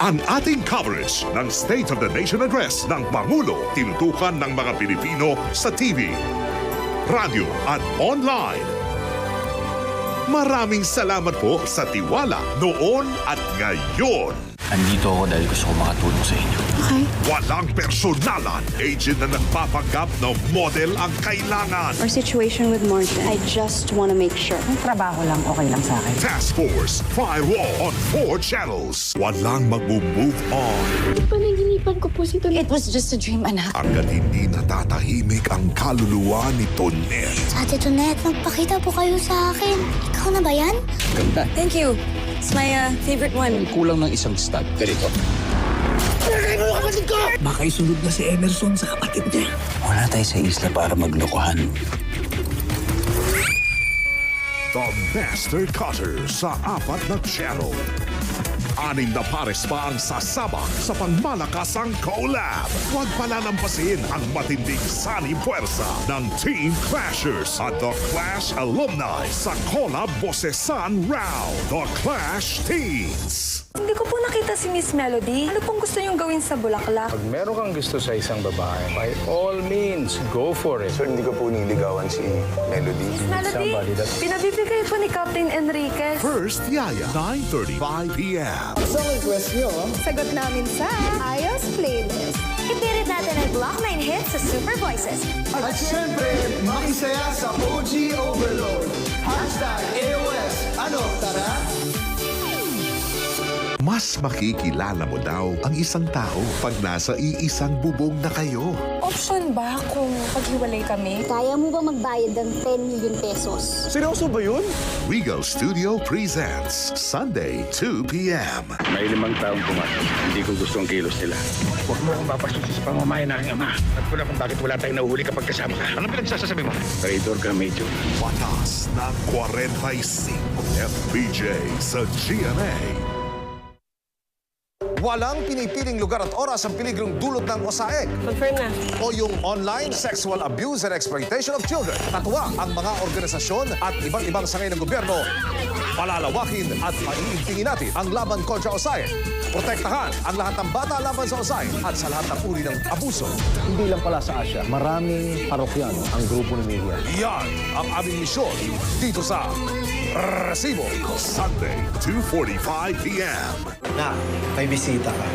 Ang ating coverage ng State of the Nation Address ng Pangulo, tinutukan ng mga Pilipino sa TV, radyo at online. Maraming salamat po sa tiwala noon at ngayon. Andito ako dahil gusto ko makatulong sa inyo. Okay. Walang personalan. Agent na nagpapanggap na model ang kailangan. Our situation with Martin, I just want to make sure. Ang trabaho lang, okay lang sa akin. Task Force Firewall on 4 channels. Walang mag-move on. Panaginipan ko po si Tonet. It was just a dream, anak. Hanggat hindi natatahimik ang kaluluwa ni Tonet. Ate Tonet, magpakita po kayo sa akin. Ikaw na ba yan? Ganda. Thank you. It's my favorite one. Kulang ng isang stud. Ganito. Baka isunod na si Emerson sa kapatid niya. Wala tayo sa isla para maglokohan. The Master Cutter sa 4 na channel. 6 na pares pa ang sasabak sa pangmalakasang collab. Huwag palalampasin ang matinding saling puwersa ng Team Clashers at The Clash Alumni sa Collab Bosesan Round. The Clash Teens. Hindi ko po nakita si Miss Melody. Ano pong gusto niyong gawin sa Bulaklak? Pag meron kang gusto sa isang babae, by all means, go for it. So, hindi ko po niligawan si Melody. Miss Melody, pinabibigay po ni Captain Enriquez. First Yaya, 9:35 p.m. Sagot namin sa Ayos Playlist. Ipirit natin ang Block 9 hits sa Super Voices. At syempre, makisaya sa OG Overload. #AOS. Ano, tara? Mas makikilala mo daw ang isang tao pag nasa iisang bubong na kayo. Option ba kung paghiwalay kami? Kaya mo ba magbayad ng 10 million pesos? Seryoso ba yun? Regal Studio presents Sunday, 2 p.m. May 5 taong pumasok. Hindi ko gusto ang kilos nila. Huwag mo akong papasusin sa pamamahay ng aking ama. At ko na kung bakit wala tayong nahuhuli kapag kasama ka. Anong pinagsasasabi mo? Traitor ka, Medyo. Patas ng 45 FPJ sa GMA. Walang pinipiling lugar at oras ang peligrong dulot ng OSAEC. Confirm na. O yung online sexual abuse and exploitation of children. Katuwang ang mga organisasyon at iba't ibang sangay ng gobyerno. Palalawakin at paiintingin natin ang laban kontra OSAEC. Protektahan ang lahat ng bata laban sa OSAEC at sa lahat ng uri ng abuso. Hindi lang pala sa Asia, maraming parokyan ang grupo ni Miriam. Yan ang aming misyon dito sa Resibo. Sunday, 2:45 p.m. Na, may bisita ka.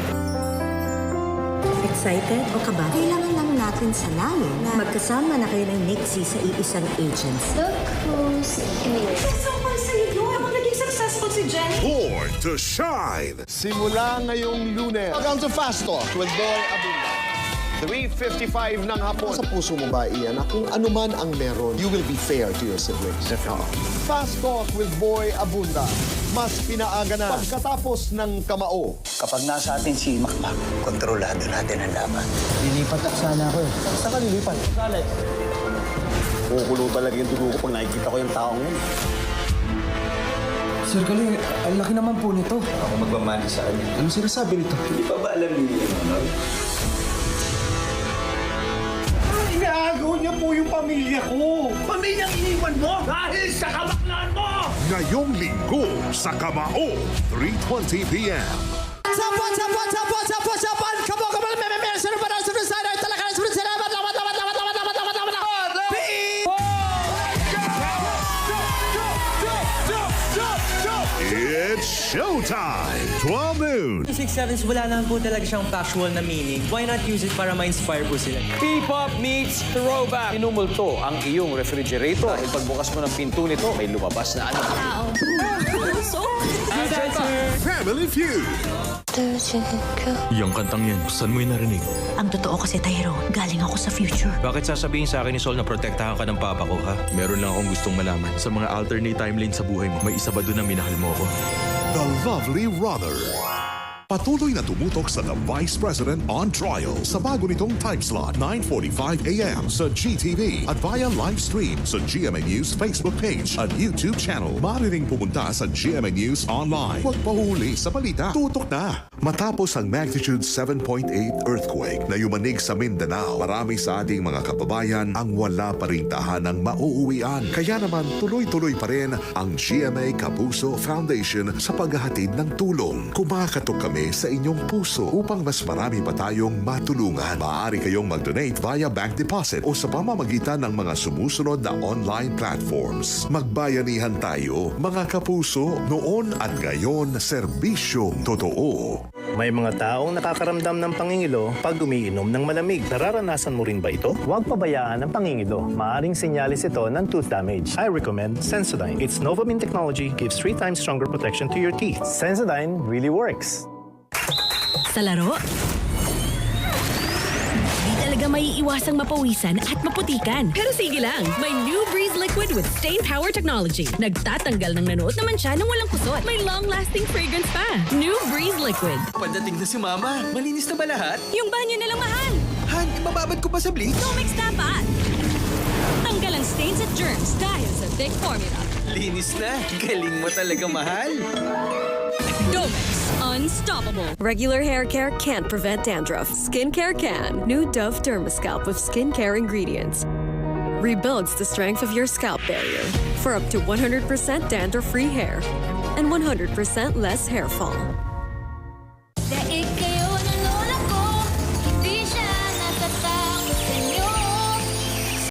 Excited o kaba? Kailangan lang natin sa lalim na magkasama na kayo ng Nixie sa iisang agency. Look who's here. Example sa'yo yun. Kapag naging successful si Jenny. Born to shine. Simula ngayong Lunes. Welcome to Fast Talk with Boy Abunda. 3:55 ng hapon. Sa puso mo ba, Ian, na kung ano man ang meron, you will be fair to your siblings? Fast Talk with Boy Abunda. Mas pinaaga na pagkatapos ng kamao. Kapag nasa atin si Makmak, kontrolado natin ang laban. Lilipat ako sana ako eh. Saan ka lilipat? Alex. Kukulo talaga yung dugo ko pag nakikita ko yung taong yun. Sir Kali, ang laki naman po nito. Ako magmamali sa kanya. Ano sinasabi nito? Hindi pa ba alam niyo yun, ano? Inaagaw niya po yung pamilya ko. Pamilyang iniwan mo dahil sa kabaklaan mo! Ngayong linggo sa Kamao, 3:20 p.m. It's showtime! 12 noon. 6 wala naman po talaga siyang factual na meaning. Why not use it para ma-inspire po sila? P-pop meets throwback. Inumulto ang iyong refrigerator. Dahil pagbukas mo ng pinto nito, may lumabas na ano. Family Feud. Yung kantang yan, saan mo yung narinig? Ang totoo kasi, Tyrone, galing ako sa future. Bakit sasabihin sa akin ni Sol na protektahan ka ng papa ko, ha? Meron lang akong gustong malaman. Sa mga alternate timeline sa buhay mo, may isa ba doon na minahal mo ko? The Lovely Runner. Patuloy na tumutok sa The Vice President on Trial sa bago nitong time slot, 9:45 a.m. sa GTV at via live stream sa GMA News Facebook page at YouTube channel. Maaaring pumunta sa GMA News online. Huwag pahuli sa balita. Tutok na! Matapos ang magnitude 7.8 earthquake na yumanig sa Mindanao, marami sa ating mga kababayan ang wala pa ring tahanang mauuwian. Kaya naman tuloy-tuloy pa rin ang GMA Kapuso Foundation sa paghahatid ng tulong. Kumakatok kami kami sa inyong puso upang mas marami pa tayong matulungan. Maaari kayong mag-donate via bank deposit o sa pamamagitan ng mga sumusunod na online platforms. Magbayanihan tayo, mga kapuso, noon at ngayon, serbisyong totoo. May mga taong nakakaramdam ng pangingilo pag umiinom ng malamig. Nararanasan mo rin ba ito? Huwag pabayaan ang pangingilo. Maaring senyalis ito ng tooth damage. I recommend Sensodyne. Its Novamine technology gives 3 times stronger protection to your teeth. Sensodyne really works. Sa laro, di talaga maiiwasang mapawisan at maputikan. Pero sige lang, may New Breeze Liquid with Stain Power Technology. Nagtatanggal ng nanuot naman siya nang walang kusot. May long-lasting fragrance pa. New Breeze Liquid. Pagdating na si Mama, malinis na ba lahat? Yung banyo na lang, mahal. Han, ibababad ko pa sa bleach? Domex dapat. Tanggal ang stains at germs dahil sa Thick Formula. Linis na. Galing mo talaga, mahal. Domex. Unstoppable. Regular hair care can't prevent dandruff. Skincare can. New Dove Dermascalp with skincare ingredients. Rebuilds the strength of your scalp barrier for up to 100% dandruff-free hair and 100% less hair fall.